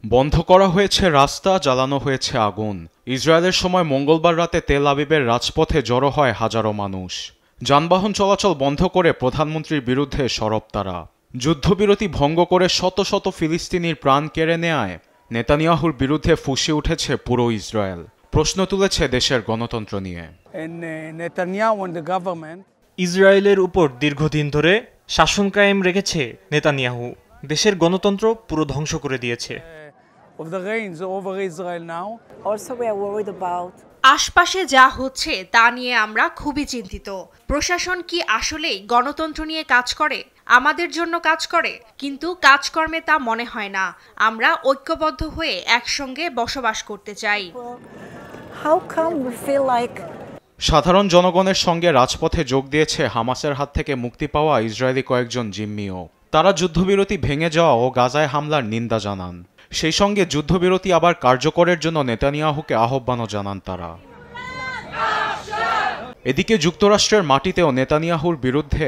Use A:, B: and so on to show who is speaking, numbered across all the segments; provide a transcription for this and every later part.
A: বন্ধ করা হয়েছে রাস্তা, জ্বালানো হয়েছে আগুন। ইসরায়েলের সময় মঙ্গলবার রাতে তেল আবিবের রাজপথে জড়ো হয় হাজারো মানুষ। যানবাহন চলাচল বন্ধ করে প্রধানমন্ত্রীর বিরুদ্ধে সরব তারা। যুদ্ধবিরতি ভঙ্গ করে শত শত ফিলিস্তিনির প্রাণ কেড়ে নেয়ায় নেতানিয়াহুর বিরুদ্ধে ফুঁসে উঠেছে পুরো ইসরায়েল। প্রশ্ন তুলেছে দেশের গণতন্ত্র নিয়ে।
B: ইসরায়েলের উপর দীর্ঘদিন ধরে শাসন কায়েম রেখেছে নেতানিয়াহু। দেশের গণতন্ত্র পুরো ধ্বংস করে দিয়েছে।
C: আশপাশে যা হচ্ছে তা নিয়ে আমরা খুবই চিন্তিত। প্রশাসন কি আসলেই গণতন্ত্র নিয়ে কাজ করে, আমাদের জন্য কাজ করে? কিন্তু কাজকর্মে তা মনে হয় না। আমরা ঐক্যবদ্ধ হয়ে একসঙ্গে বসবাস করতে চাই।
A: সাধারণ জনগণের সঙ্গে রাজপথে যোগ দিয়েছে হামাসের হাত থেকে মুক্তি পাওয়া ইসরায়েলি কয়েকজন জিম্মিও। তারা যুদ্ধবিরতি ভেঙে যাওয়া ও গাজায় হামলার নিন্দা জানান। সেই সঙ্গে যুদ্ধবিরতি আবার কার্যকরের জন্য নেতানিয়াহুকে আহ্বানও জানান তারা। এদিকে যুক্তরাষ্ট্রের মাটিতেও নেতানিয়াহুর বিরুদ্ধে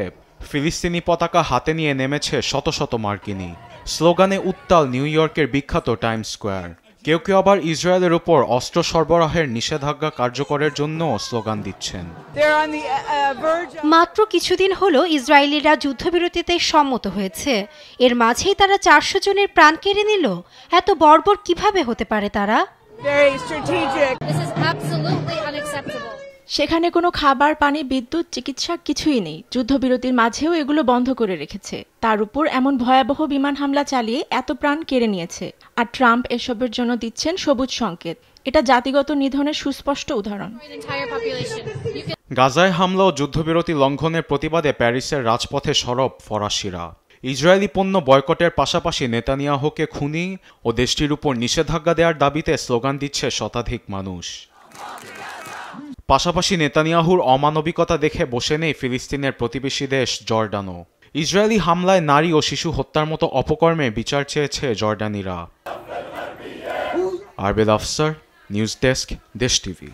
A: ফিলিস্তিনি পতাকা হাতে নিয়ে নেমেছে শত শত মার্কিনী। স্লোগানে উত্তাল নিউ ইয়র্কের বিখ্যাত টাইমস স্কোয়ার। কেউ কেউ আবার ইসরায়েলের উপর অস্ত্র সরবরাহের নিষেধাজ্ঞা কার্যকরের জন্য স্লোগান দিচ্ছেন।
D: মাত্র কিছুদিন হলো ইসরায়েলিরা যুদ্ধবিরতিতে সম্মত হয়েছে, এর মাঝেই তারা 400 জনের প্রাণ কেড়ে নিল। এত বর্বর কিভাবে হতে পারে তারা?
E: সেখানে কোনো খাবার, পানি, বিদ্যুৎ, চিকিৎসা কিছুই নেই। যুদ্ধবিরতির মাঝেও এগুলো বন্ধ করে রেখেছে। তার উপর এমন ভয়াবহ বিমান হামলা চালিয়ে এত প্রাণ কেড়ে নিয়েছে। আর ট্রাম্প এসবের জন্য দিচ্ছেন সবুজ সংকেত। এটা জাতিগত নিধনের সুস্পষ্ট উদাহরণ।
A: গাজায় হামলা ও যুদ্ধবিরতি লঙ্ঘনের প্রতিবাদে প্যারিসের রাজপথে সরব ফরাসিরা। ইসরায়েলি পণ্য বয়কটের পাশাপাশি নেতানিয়াহুকে খুনি ও দেশটির উপর নিষেধাজ্ঞা দেওয়ার দাবিতে স্লোগান দিচ্ছে শতাধিক মানুষ। পাশাপাশি নেতানিয়াহুর অমানবিকতা দেখে বসে নেই ফিলিস্তিনের প্রতিবেশী দেশ জর্ডানও। ইসরায়েলি হামলায় নারী ও শিশু হত্যার মতো অপকর্মে বিচার চেয়েছে জর্ডানিরা। আরবেল আফসার, নিউজ ডেস্ক, দেশ টিভি।